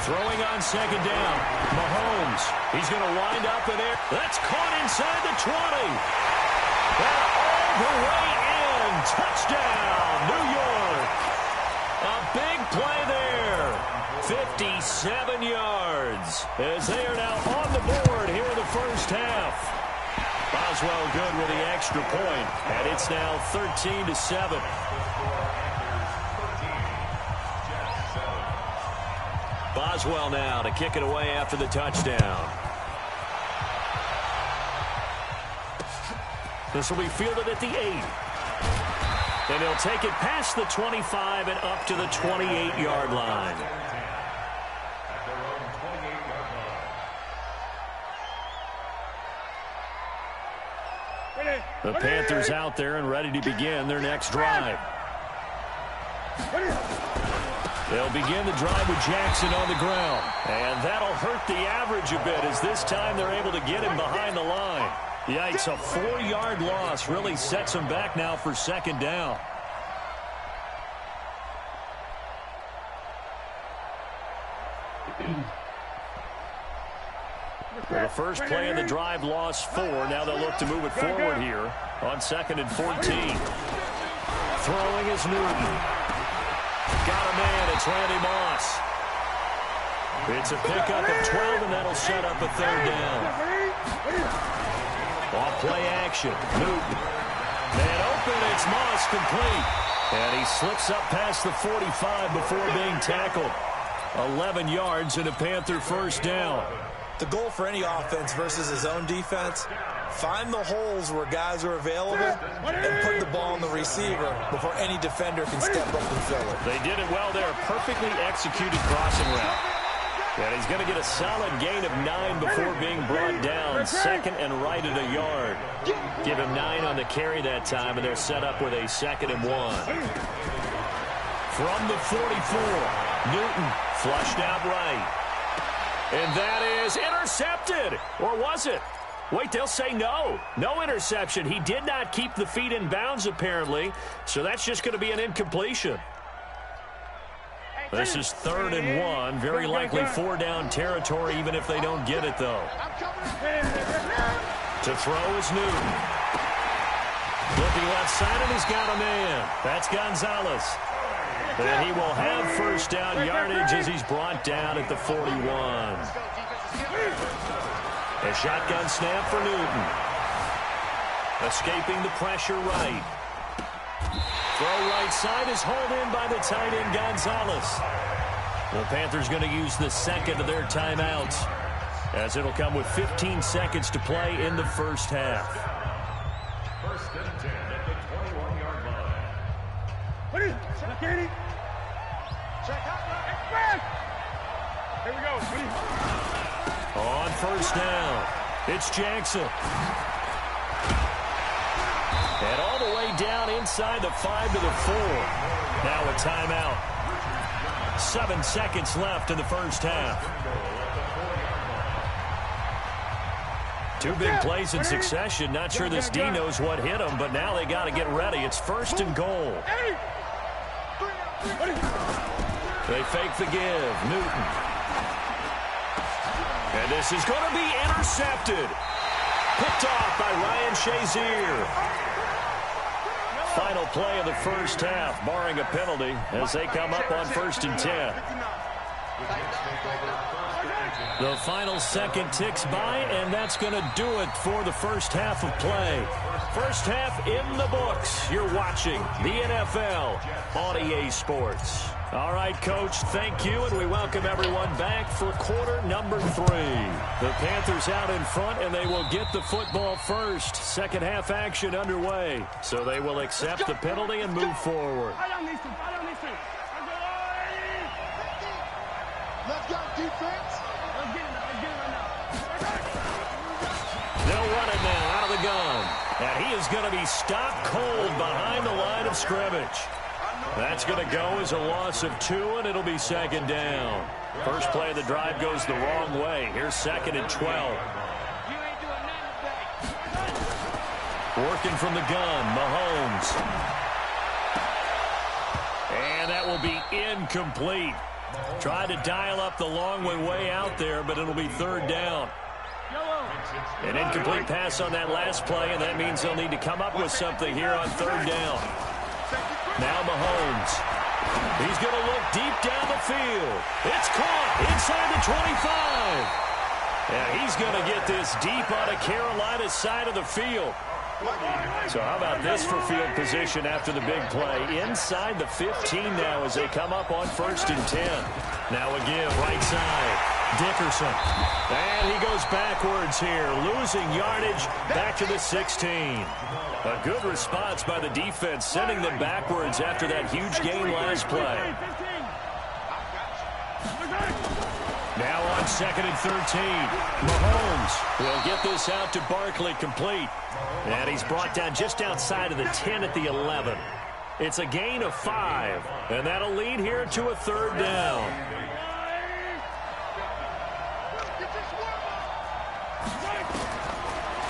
Throwing on second down. Mahomes. He's going to wind up in there. That's caught inside the 20. And all the way in. Touchdown, New York. A big play there. 57 yards as they are now on the board here in the first half. Boswell good with the extra point, and it's now 13-7. Boswell now to kick it away after the touchdown. This will be fielded at the 8. And he'll take it past the 25 and up to the 28-yard line. The Panthers out there and ready to begin their next drive. They'll begin the drive with Jackson on the ground. And that'll hurt the average a bit as this time they're able to get him behind the line. Yikes, a 4-yard loss really sets him back now for second down. Well, the first play of the drive lost 4. Now they'll look to move it forward here on 2nd and 14. Throwing is Newton. Got a man. It's Randy Moss. It's a pickup of 12, and that'll set up a third down. Off play action. Newton. Man open. It's Moss complete. And he slips up past the 45 before being tackled. 11 yards and a Panther first down. The goal for any offense versus his own defense, find the holes where guys are available and put the ball on the receiver before any defender can step up and fill it. They did it well there. Perfectly executed crossing route. And he's going to get a solid gain of 9 before being brought down. Second and right at a yard. Give him 9 on the carry that time, and they're set up with a 2nd and 1. From the 44, Newton flushed out right. And that is intercepted. Or was it? Wait, they'll say no. No interception. He did not keep the feet in bounds, apparently. So that's just going to be an incompletion. This is 3rd and 1. Very likely 4 down territory, even if they don't get it, though. To throw is Newton. Looking left side, and he's got a man. That's Gonzalez. And he will have first down yardage as he's brought down at the 41. A shotgun snap for Newton. Escaping the pressure right. Throw right side is hauled in by the tight end, Gonzalez. The Panthers going to use the second of their timeouts, as it'll come with 15 seconds to play in the first half. First and 10 at the 21-yard line. Here we go. On first down, it's Jackson. And all the way down inside the 5 to the 4. Now a timeout. 7 seconds left in the first half. Two big plays in succession. Not sure this D knows what hit him, but now they got to get ready. It's first and goal. They fake the give. Newton. And this is going to be intercepted. Picked off by Ryan Shazier. Final play of the first half, barring a penalty, as they come up on first and 10. The final second ticks by, and that's going to do it for the first half of play. First half in the books. You're watching the NFL on EA Sports. All right, Coach, thank you, and we welcome everyone back for quarter number 3. The Panthers out in front, and they will get the football first. Second half action underway, so they will accept the penalty and move forward. Let's go, defense. They'll run it now out of the gun, and he is going to be stopped cold behind the line of scrimmage. That's going to go as a loss of 2, and it'll be second down. First play of the drive goes the wrong way. Here's second and 12. Working from the gun, Mahomes. And that will be incomplete. Tried to dial up the long way out there, but it'll be third down. An incomplete pass on that last play, and that means they'll need to come up with something here on third down. Now Mahomes. He's going to look deep down the field. It's caught inside the 25. And he's going to get this deep on a Carolina side of the field. So how about this for field position after the big play? Inside the 15 now as they come up on first and 10. Now a give, right side. Dickerson. And he goes backwards here, losing yardage back to the 16. A good response by the defense, sending them backwards after that huge gain last play. Now on second and 13. Mahomes will get this out to Barkley, complete. And he's brought down just outside of the 10 at the 11. It's a gain of 5, and that'll lead here to a third down.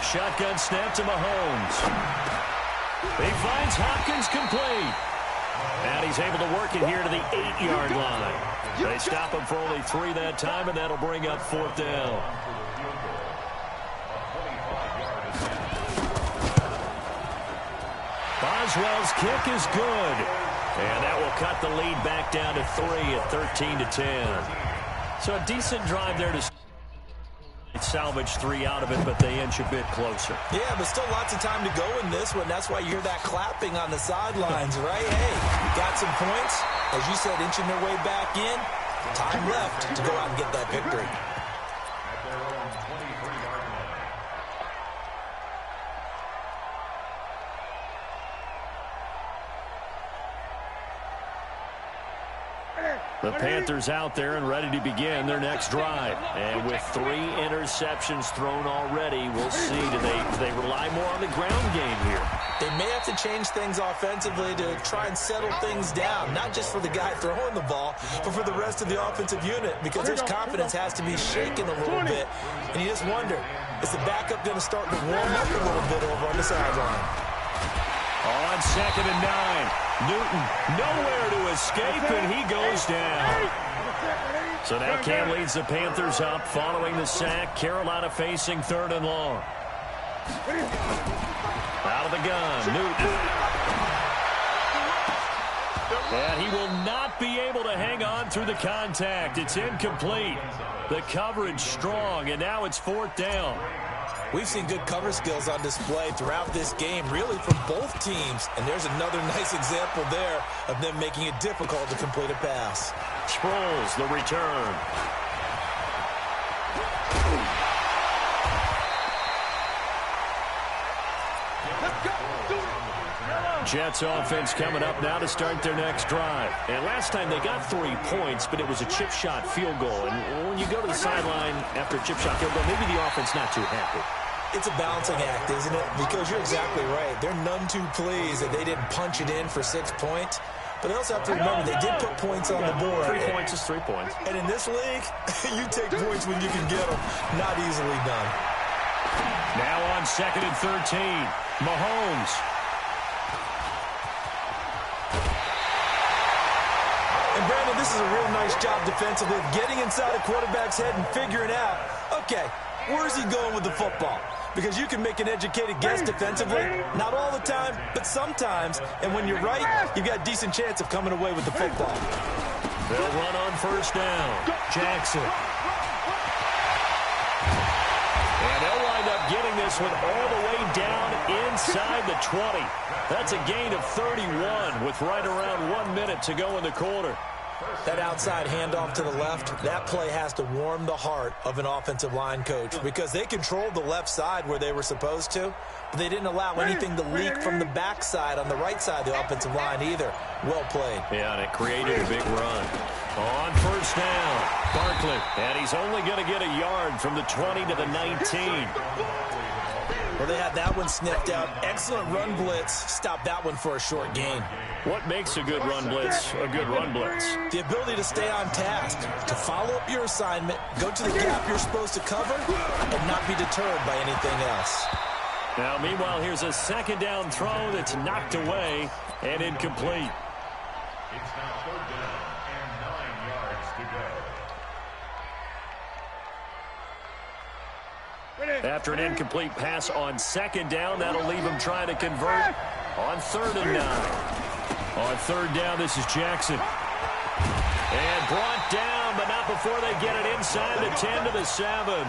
Shotgun snap to Mahomes. He finds Hopkins complete. And he's able to work it here to the 8-yard line. They stop him for only 3 that time, and that'll bring up fourth down. Boswell's kick is good. And that will cut the lead back down to 3 at 13-10. So a decent drive there to salvage 3 out of it, but they inch a bit closer. Yeah, but still lots of time to go in this one. That's why you hear that clapping on the sidelines, right? Hey, got some points. As you said, inching their way back in. Time left to go out and get that victory. The Panthers out there and ready to begin their next drive. And with 3 interceptions thrown already, we'll see. Do they rely more on the ground game here? They may have to change things offensively to try and settle things down, not just for the guy throwing the ball, but for the rest of the offensive unit, because their confidence has to be shaken a little bit. And you just wonder, is the backup going to start to warm up a little bit over on the sideline? On second and 9. Newton nowhere to escape, and he goes down. So now Cam leads the Panthers up following the sack. Carolina facing third and long. Out of the gun, Newton. And he will not be able to hang on through the contact. It's incomplete. The coverage strong, and now it's fourth down. We've seen good cover skills on display throughout this game, really from both teams. And there's another nice example there of them making it difficult to complete a pass. Sproles, the return. Jets offense coming up now to start their next drive. And last time they got 3 points, but it was a chip shot field goal. And when you go to the sideline after a chip shot field goal, maybe the offense not too happy. It's a balancing act, isn't it? Because you're exactly right. They're none too pleased that they didn't punch it in for 6 points. But they also have to remember they did put points on the board. 3 points is 3 points. And in this league, you take points when you can get them. Not easily done. Now on 2nd and 13, Mahomes. And Brandon, this is a real nice job defensively of getting inside a quarterback's head and figuring out, okay, where's he going with the football? Because you can make an educated guess defensively. Not all the time, but sometimes. And when you're right, you've got a decent chance of coming away with the football. They'll run on first down. Jackson. And they'll wind up getting this one all the way down inside the 20. That's a gain of 31 with right around 1 minute to go in the quarter. That outside handoff to the left, that play has to warm the heart of an offensive line coach because they controlled the left side where they were supposed to, but they didn't allow anything to leak from the backside on the right side of the offensive line either. Well played. Yeah, and it created a big run. On first down, Barkley, and he's only going to get a yard from the 20 to the 19. Well, they had that one sniffed out. Excellent run blitz. Stop that one for a short gain. What makes a good run blitz a good run blitz? The ability to stay on task, to follow up your assignment, go to the gap you're supposed to cover, and not be deterred by anything else. Now, meanwhile, here's a 2nd down throw that's knocked away and incomplete. It's now 3rd down and 9 yards to go. After an incomplete pass on 2nd down, that'll leave him trying to convert on 3rd and 9. On 3rd down, this is Jackson. And brought down, but not before they get it inside the 10 to the 7.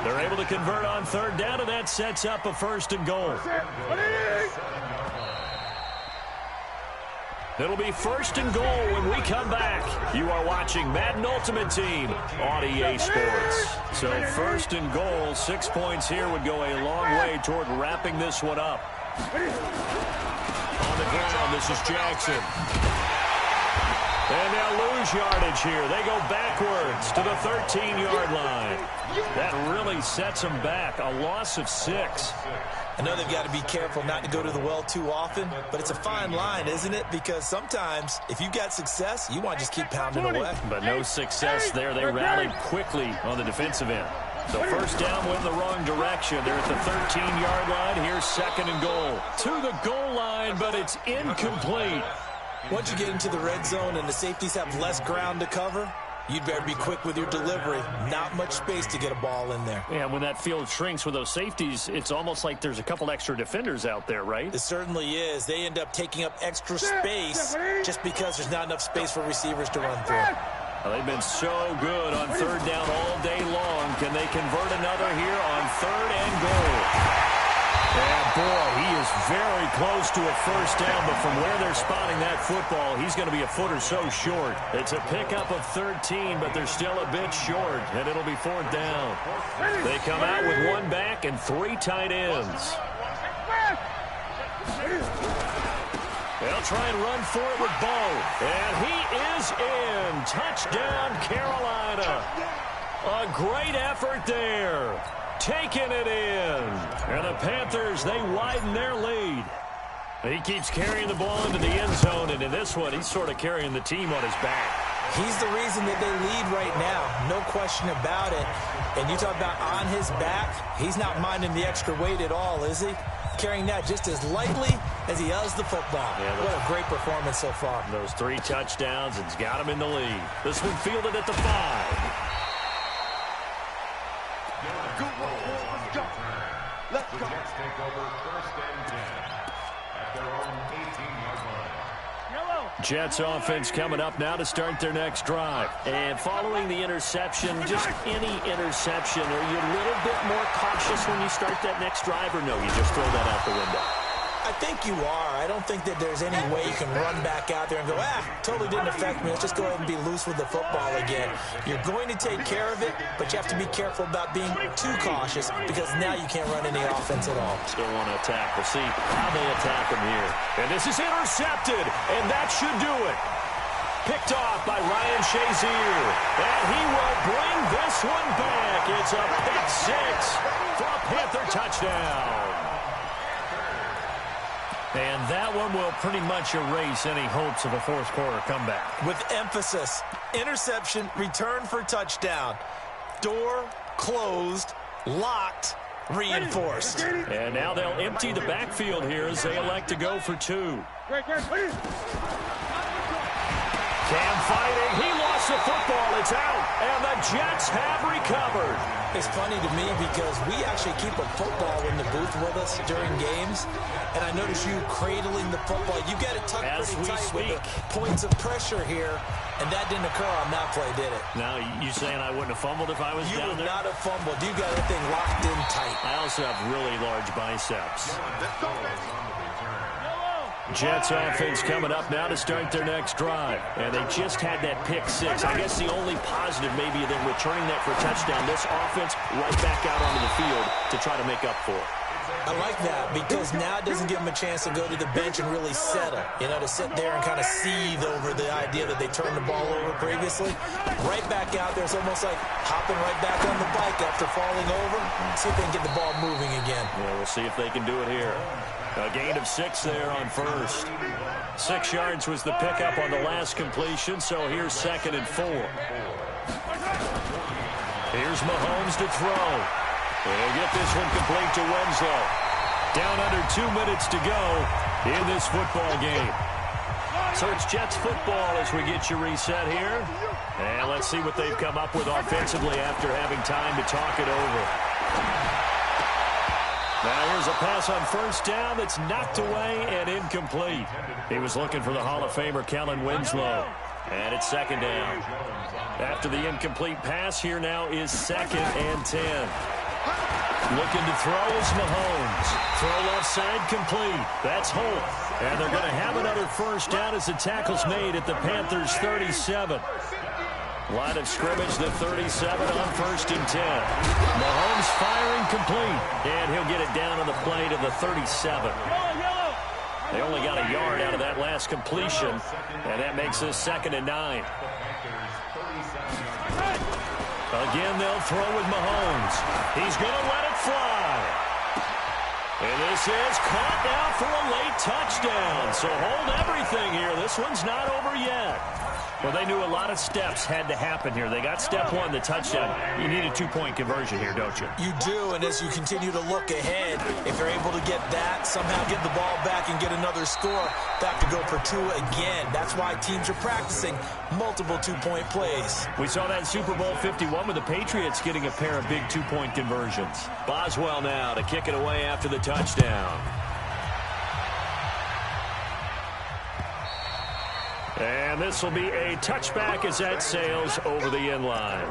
They're able to convert on 3rd down, and that sets up a 1st and goal. It'll be 1st and goal when we come back. You are watching Madden Ultimate Team on EA Sports. So 1st and goal, 6 points here would go a long way toward wrapping this one up. On the ground, this is Jackson. And now Leauge yardage here. They go backwards to the 13-yard line. That really sets them back. A loss of 6. I know they've got to be careful not to go to the well too often, but it's a fine line, isn't it? Because sometimes, if you've got success, you want to just keep pounding away. But no success there. They rallied quickly on the defensive end. So 1st down went in the wrong direction. They're at the 13-yard line. Here's 2nd and goal. To the goal line, but it's incomplete. Once you get into the red zone and the safeties have less ground to cover, you'd better be quick with your delivery. Not much space to get a ball in there. Yeah, when that field shrinks with those safeties, it's almost like there's a couple extra defenders out there, right? It certainly is. They end up taking up extra space just because there's not enough space for receivers to run through. Well, they've been so good on 3rd down all day long. Can they convert another here on 3rd and goal? And boy, he is very close to a 1st down, but from where they're spotting that football, he's going to be a foot or so short. It's a pickup of 13, but they're still a bit short, and it'll be 4th down. They come out with 1 back and 3 tight ends. They'll try and run for it with Bo, and he is in. Touchdown, Carolina. A great effort there. Taking it in. And the Panthers, they widen their lead. He keeps carrying the ball into the end zone, and in this one, he's sort of carrying the team on his back. He's the reason that they lead right now. No question about it. And you talk about on his back, he's not minding the extra weight at all, is he? Carrying that just as lightly as he does the football. Yeah, what a great performance so far. Those 3 touchdowns, it's got him in the lead. This one fielded at the 5. Let's go. The Jets take over 1st and 10 at their own 18-yard line. Jets offense coming up now to start their next drive. And following the interception, just any interception, are you a little bit more cautious when you start that next drive, or no, you just throw that out the window? I think you are. I don't think that there's any way you can run back out there and go, totally didn't affect me. Let's just go ahead and be loose with the football again. You're going to take care of it, but you have to be careful about being too cautious because now you can't run any offense at all. Still want to attack. We'll see how they attack him here. And this is intercepted, and that should do it. Picked off by Ryan Shazier, and he will bring this one back. It's a pick six for a Panther touchdown. And that one will pretty much erase any hopes of a fourth-quarter comeback. With emphasis, interception, return for touchdown. Door closed, locked, reinforced. And now they'll empty the backfield here as they elect to go for two. Cam fighting. He lost the football. It's out. And the Jets have recovered. It's funny to me because we actually keep a football in the booth with us during games. And I notice you cradling the football. You got it tucked pretty tight with the points of pressure here. And that didn't occur on that play, did it? Now, you saying I wouldn't have fumbled if I was down there? You would not have fumbled. You got that thing locked in tight. I also have really large biceps. Jets offense coming up now to start their next drive. And they just had that pick six. I guess the only positive maybe than returning that for a touchdown. This offense right back out onto the field to try to make up for it. I like that because now it doesn't give them a chance to go to the bench and really settle. You know, to sit there and kind of seethe over the idea that they turned the ball over previously. Right back out there. It's almost like hopping right back on the bike after falling over. See if they can get the ball moving again. Yeah, we'll see if they can do it here. A gain of 6 there on first. 6 yards was the pickup on the last completion, so here's 2nd and 4. Here's Mahomes to throw. They'll get this one complete to Winslow. Down under 2 minutes to go in this football game. So it's Jets football as we get you reset here. And let's see what they've come up with offensively after having time to talk it over. Now here's a pass on first down that's knocked away and incomplete. He was looking for the Hall of Famer Kellen Winslow. And it's 2nd down. After the incomplete pass, here now is 2nd and 10. Looking to throw is Mahomes. Throw left side complete. That's Holt. And they're going to have another first down as the tackle's made at the Panthers' 37. Line of scrimmage, the 37 on 1st and 10. Mahomes firing complete. And he'll get it down on the play to the 37. They only got a yard out of that last completion. And that makes this 2nd and 9. Again, they'll throw with Mahomes. He's going to let it fly. And this is caught now for a late touchdown. So hold everything here. This one's not over yet. Well, they knew a lot of steps had to happen here. They got step 1, the touchdown. You need a 2-point conversion here, don't you? You do, and as you continue to look ahead, if you're able to get that, somehow get the ball back and get another score, back to go for 2 again. That's why teams are practicing multiple 2-point plays. We saw that in Super Bowl 51 with the Patriots getting a pair of big 2-point conversions. Boswell now to kick it away after the touchdown. And this will be a touchback as that sails over the end line.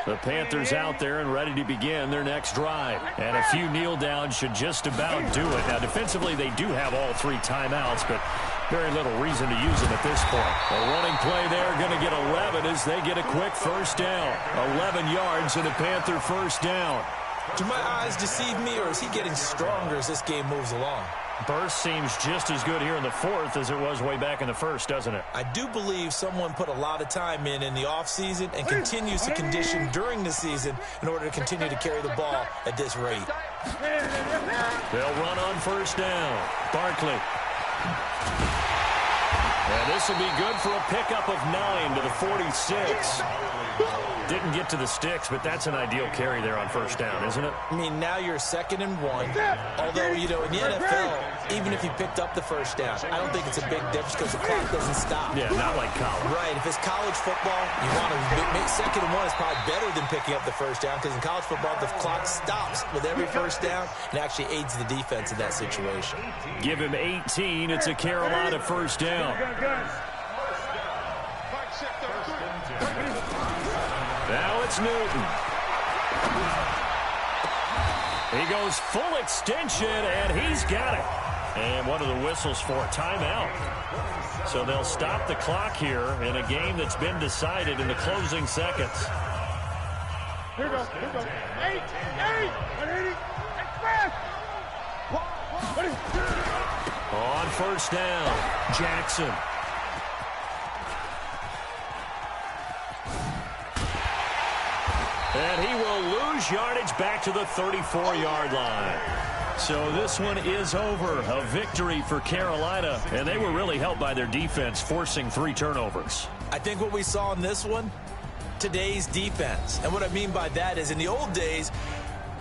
The Panthers out there and ready to begin their next drive. And a few kneel downs should just about do it. Now, defensively, they do have all 3 timeouts, but very little reason to use them at this point. A running play there, going to get 11 as they get a quick first down. 11 yards and a Panther first down. Do my eyes deceive me, or is he getting stronger as this game moves along? Burst seems just as good here in the 4th as it was way back in the 1st, doesn't it? I do believe someone put a lot of time in the offseason and continues to condition during the season in order to continue to carry the ball at this rate. They'll run on first down. Barkley. And this will be good for a pickup of 9 to the 46. Didn't get to the sticks, but that's an ideal carry there on first down, isn't it? I mean, now you're 2nd and 1. Although, you know, in the NFL, even if you picked up the first down, I don't think it's a big difference because the clock doesn't stop. Yeah, not like college. Right. If it's college football, you want to make 2nd and 1 is probably better than picking up the first down because in college football, the clock stops with every first down and actually aids the defense in that situation. Give him 18. It's a Carolina first down. Now it's Newton. He goes full extension, and he's got it. And one of the whistles for a timeout. So they'll stop the clock here in a game that's been decided in the closing seconds. Here goes. 8, 180, express. On first down, Jackson. And he will lose yardage back to the 34-yard line. So this one is over. A victory for Carolina. And they were really helped by their defense, forcing 3 turnovers. I think what we saw in this one, today's defense. And what I mean by that is in the old days,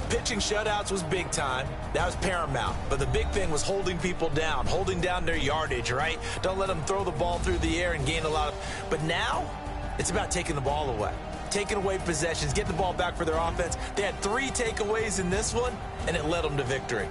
pitching shutouts was big time. That was paramount. But the big thing was holding people down, holding down their yardage, right? Don't let them throw the ball through the air and gain a lot of... But now, it's about taking the ball away. Taking away possessions, getting the ball back for their offense. They had 3 takeaways in this one, and it led them to victory.